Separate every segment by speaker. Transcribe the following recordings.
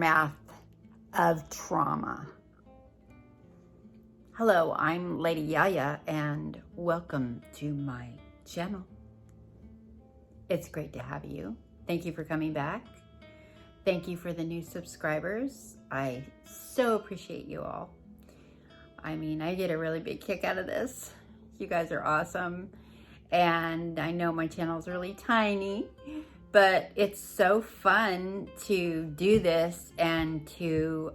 Speaker 1: aftermath of trauma. Hello, I'm Lady Yaya and welcome to my channel. It's great to have you. Thank you for coming back. Thank you for the new subscribers. I so appreciate you all. I mean, I get a really big kick out of this. You guys are awesome. And I know my channel is really tiny, but it's so fun to do this and to,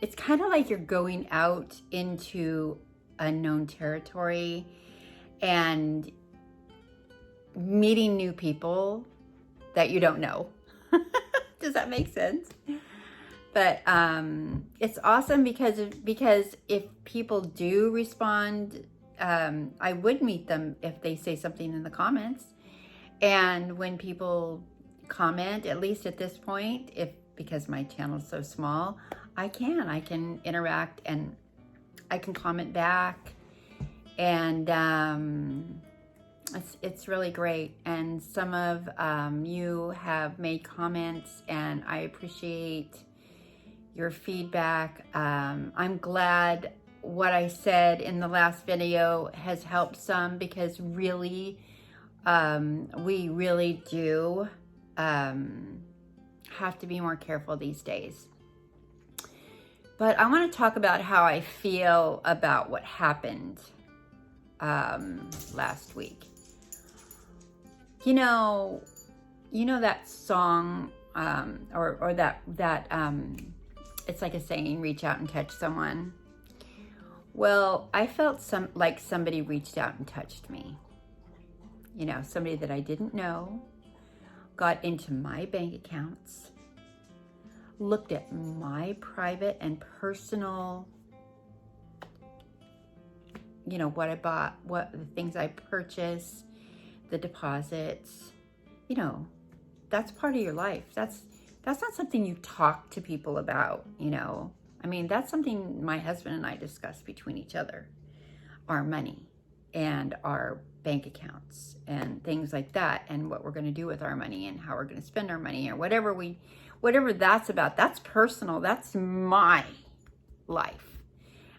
Speaker 1: it's kind of like you're going out into unknown territory and meeting new people that you don't know. Does that make sense? But it's awesome because if people do respond, I would meet them if they say something in the comments. And when people comment, at least at this point, because my channel is so small, I can interact and I can comment back, and it's really great. And some of you have made comments, and I appreciate your feedback. I'm glad what I said in the last video has helped some, because really, we really do have to be more careful these days. But I want to talk about how I feel about what happened last week. You know that song, or that it's like a saying, reach out and touch someone. Well, I felt like somebody reached out and touched me. You know, somebody that I didn't know got into my bank accounts, looked at my private and personal, you know, what I bought, what the things I purchased, the deposits. You know, that's part of your life. That's not something you talk to people about, you know. I mean, that's something my husband and I discuss between each other, our money and our bank accounts and things like that, and what we're going to do with our money and how we're going to spend our money, or whatever that's about. That's personal. That's my life.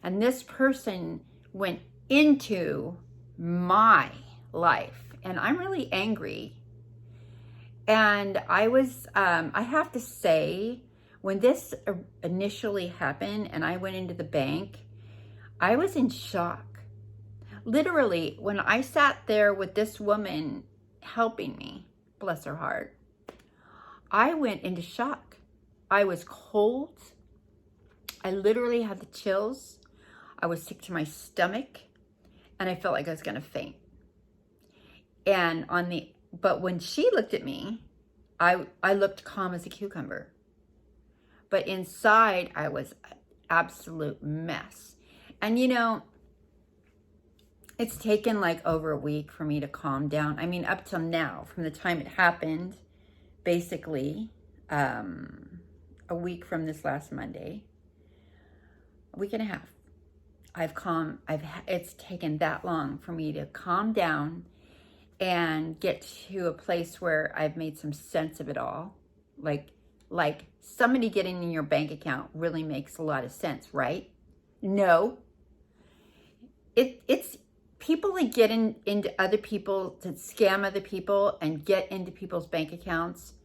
Speaker 1: And this person went into my life, and I'm really angry. And I have to say, when this initially happened and I went into the bank, I was in shock. Literally, when I sat there with this woman helping me, bless her heart, I went into shock. I was cold. I literally had the chills. I was sick to my stomach, and I felt like I was going to faint. But when she looked at me, I looked calm as a cucumber. But inside, I was an absolute mess. And you know, it's taken like over a week for me to calm down. I mean, up till now, from the time it happened, basically, a week from this last Monday, a week and a half, it's taken that long for me to calm down and get to a place where I've made some sense of it all. Like somebody getting in your bank account really makes a lot of sense, right? No. It's people that get into other people, to scam other people and get into people's bank accounts.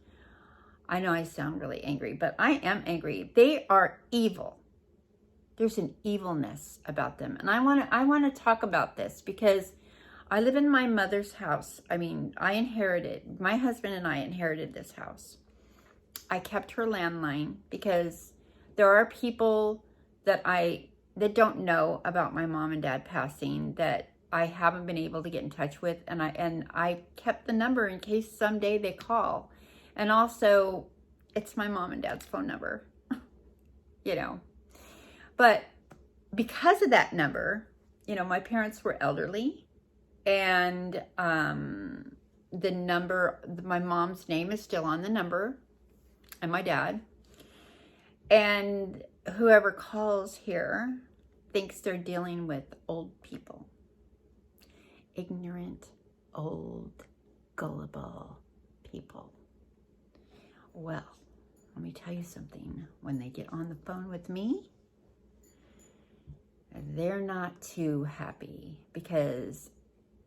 Speaker 1: I know I sound really angry, but I am angry. They are evil. There's an evilness about them. And I want to talk about this because I live in my mother's house. I mean, my husband and I inherited this house. I kept her landline because there are people that don't know about my mom and dad passing, that I haven't been able to get in touch with, and I kept the number in case someday they call. And also, it's my mom and dad's phone number, you know. But because of that number, you know, my parents were elderly, and the number, my mom's name is still on the number, and my dad. And whoever calls here thinks they're dealing with old people. Ignorant, old, gullible people. Well, let me tell you something. When they get on the phone with me, they're not too happy because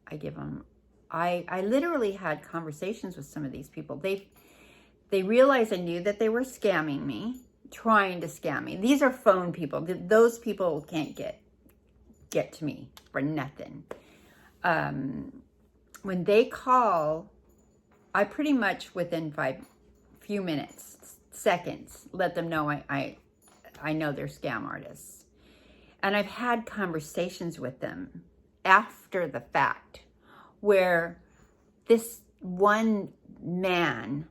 Speaker 1: I give them, I literally had conversations with some of these people. They realized I knew that they were scamming me, trying to scam me. These are phone people. Those people can't get to me for nothing. When they call, I pretty much within few minutes, seconds, let them know I know they're scam artists. And I've had conversations with them after the fact where this one man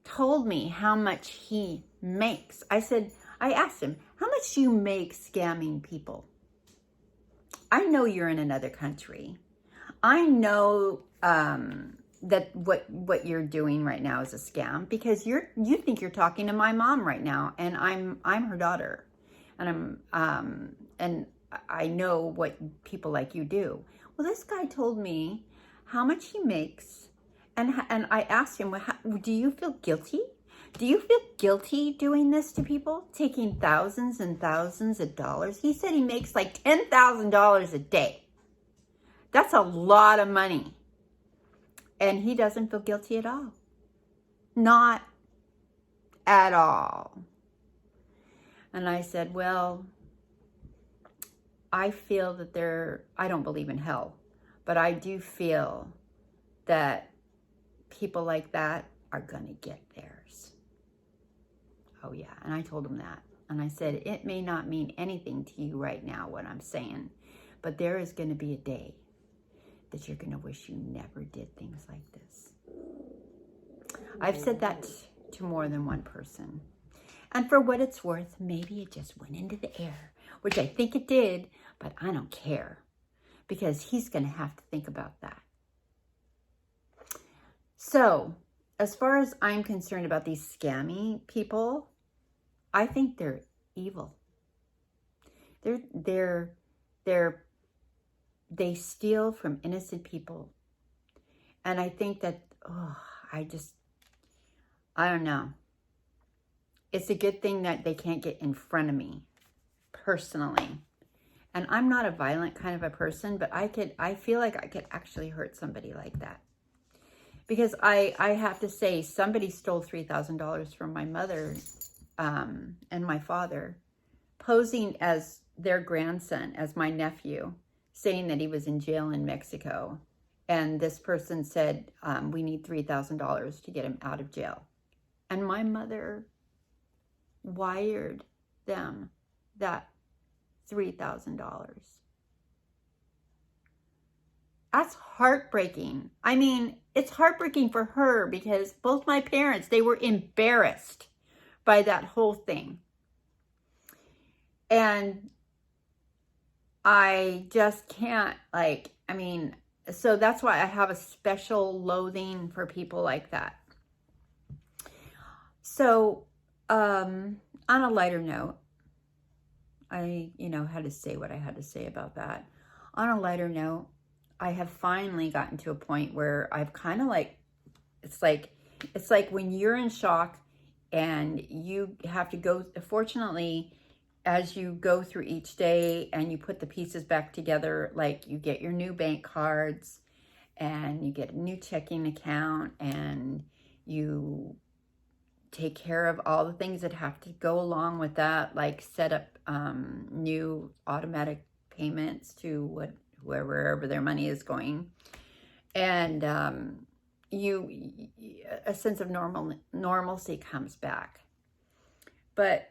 Speaker 1: told me how much he makes. I asked him, how much do you make scamming people? I know you're in another country. I know that what you're doing right now is a scam because you think you're talking to my mom right now, and I'm her daughter, and and I know what people like you do. Well, this guy told me how much he makes, and I asked him, well, do you feel guilty? Do you feel guilty doing this to people, taking thousands and thousands of dollars? He said he makes like $10,000 a day. That's a lot of money. And he doesn't feel guilty at all. Not at all. And I said, well, I feel that I don't believe in hell, but I do feel that people like that are going to get theirs. Oh yeah. And I told him that. And I said, it may not mean anything to you right now, what I'm saying, but there is going to be a day that you're going to wish you never did things like this. I've said that to more than one person. And for what it's worth, maybe it just went into the air, which I think it did, but I don't care because he's going to have to think about that. So, as far as I'm concerned about these scammy people, I think they're evil. They steal from innocent people. And I think that, I don't know. It's a good thing that they can't get in front of me, personally. And I'm not a violent kind of a person, but I feel like I could actually hurt somebody like that. Because I have to say, somebody stole $3,000 from my mother and my father, posing as their grandson, as my nephew, saying that he was in jail in Mexico. And this person said, we need $3,000 to get him out of jail. And my mother wired them that $3,000. That's heartbreaking. I mean, it's heartbreaking for her because both my parents, they were embarrassed by that whole thing. And I just can't, so that's why I have a special loathing for people like that. So, on a lighter note, I had to say what I had to say about that. On a lighter note, I have finally gotten to a point where I've kind of it's like when you're in shock and you have to go, fortunately, as you go through each day and you put the pieces back together, like you get your new bank cards and you get a new checking account and you take care of all the things that have to go along with that, like set up new automatic payments to wherever their money is going. And a sense of normalcy comes back. But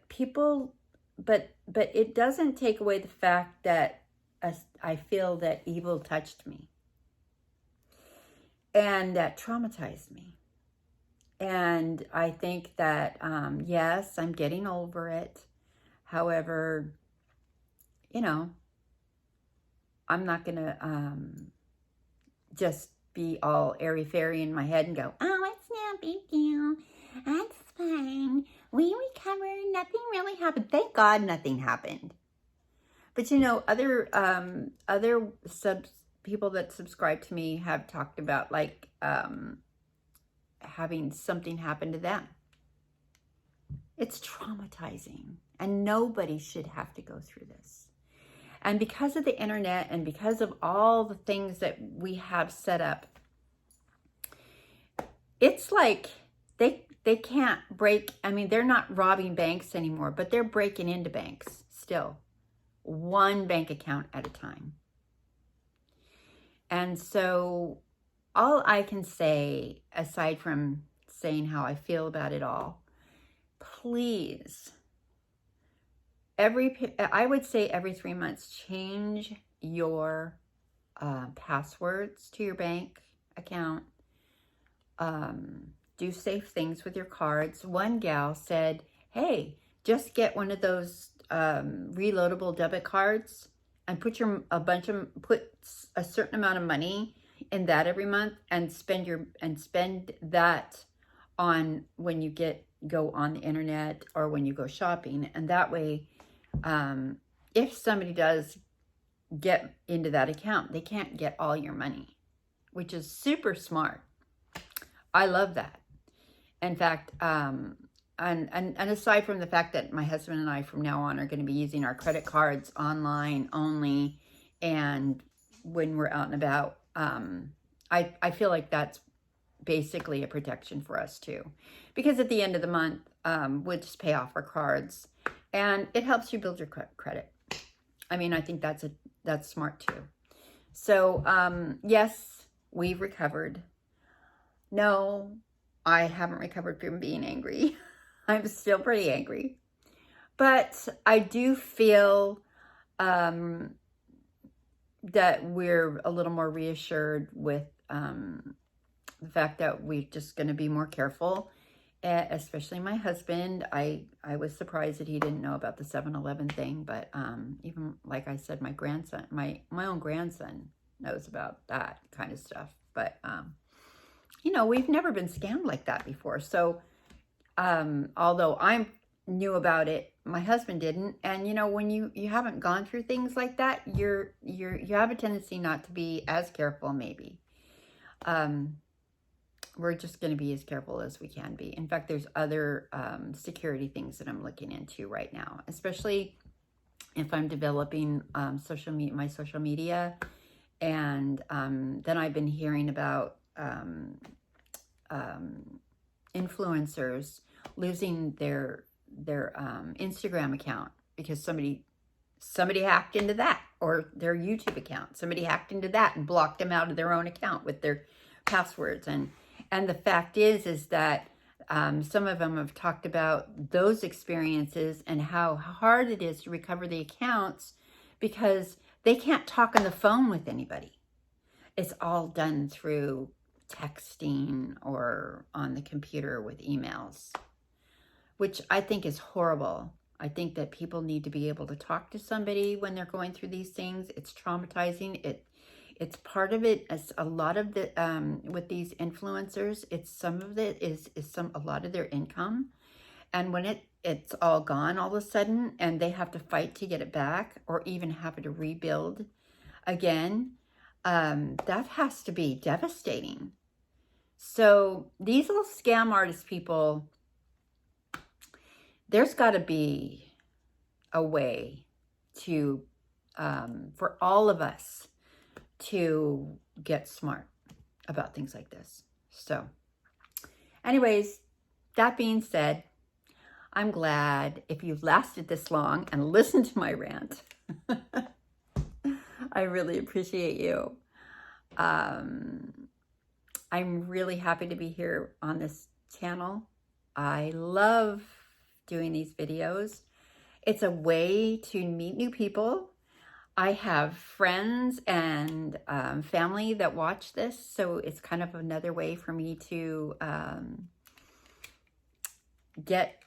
Speaker 1: it doesn't take away the fact that I feel that evil touched me and that traumatized me. And I think that, yes, I'm getting over it. However, I'm not going to just be all airy-fairy in my head and go, oh, it's no big deal. That's fine. We recovered. Nothing really happened. Thank God nothing happened. But, other people that subscribe to me have talked about, having something happen to them. It's traumatizing, and nobody should have to go through this. And because of the internet and because of all the things that we have set up, it's like they can't break. I mean, they're not robbing banks anymore, but they're breaking into banks still, one bank account at a time. And so all I can say, aside from saying how I feel about it all, please, I would say every 3 months, change your passwords to your bank account. Do safe things with your cards. One gal said, hey, just get one of those reloadable debit cards and put a certain amount of money in that every month, and spend that on when you go on the internet or when you go shopping. And that way, if somebody does get into that account, they can't get all your money, which is super smart. I love that. In fact, and aside from the fact that my husband and I from now on are going to be using our credit cards online only, and when we're out and about, I feel like that's basically a protection for us too, because at the end of the month, we'll just pay off our cards, and it helps you build your credit. I mean, I think that's smart too. So, yes, we've recovered. No, I haven't recovered from being angry. I'm still pretty angry. But I do feel that we're a little more reassured with the fact that we're just going to be more careful, especially my husband. I was surprised that he didn't know about the 7-Eleven thing, but even, like I said, my grandson, my own grandson knows about that kind of stuff. But you know, we've never been scammed like that before. So, although I knew about it, my husband didn't. And you know, when you haven't gone through things like that, you have a tendency not to be as careful. Maybe we're just going to be as careful as we can be. In fact, there's other security things that I'm looking into right now, especially if I'm developing my social media, and then I've been hearing about influencers losing their Instagram account because somebody hacked into that, or their YouTube account. Somebody hacked into that and blocked them out of their own account with their passwords. And the fact is that some of them have talked about those experiences and how hard it is to recover the accounts because they can't talk on the phone with anybody. It's all done through texting or on the computer with emails, which I think is horrible. I think that people need to be able to talk to somebody when they're going through these things. It's traumatizing. It's part of it. As a lot of the with these influencers, some of it is a lot of their income, and when it's all gone all of a sudden, and they have to fight to get it back, or even have to rebuild again, that has to be devastating. So these little scam artist people, there's got to be a way to for all of us to get smart about things like this. So anyways, that being said, I'm glad if you've lasted this long and listened to my rant. I really appreciate you. I'm really happy to be here on this channel. I love doing these videos. It's a way to meet new people. I have friends and family that watch this, so it's kind of another way for me to get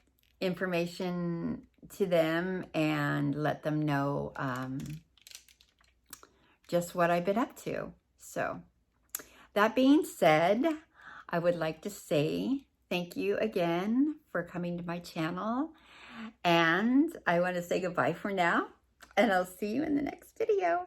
Speaker 1: information to them and let them know just what I've been up to. So that being said, I would like to say thank you again for coming to my channel, and I want to say goodbye for now, and I'll see you in the next video.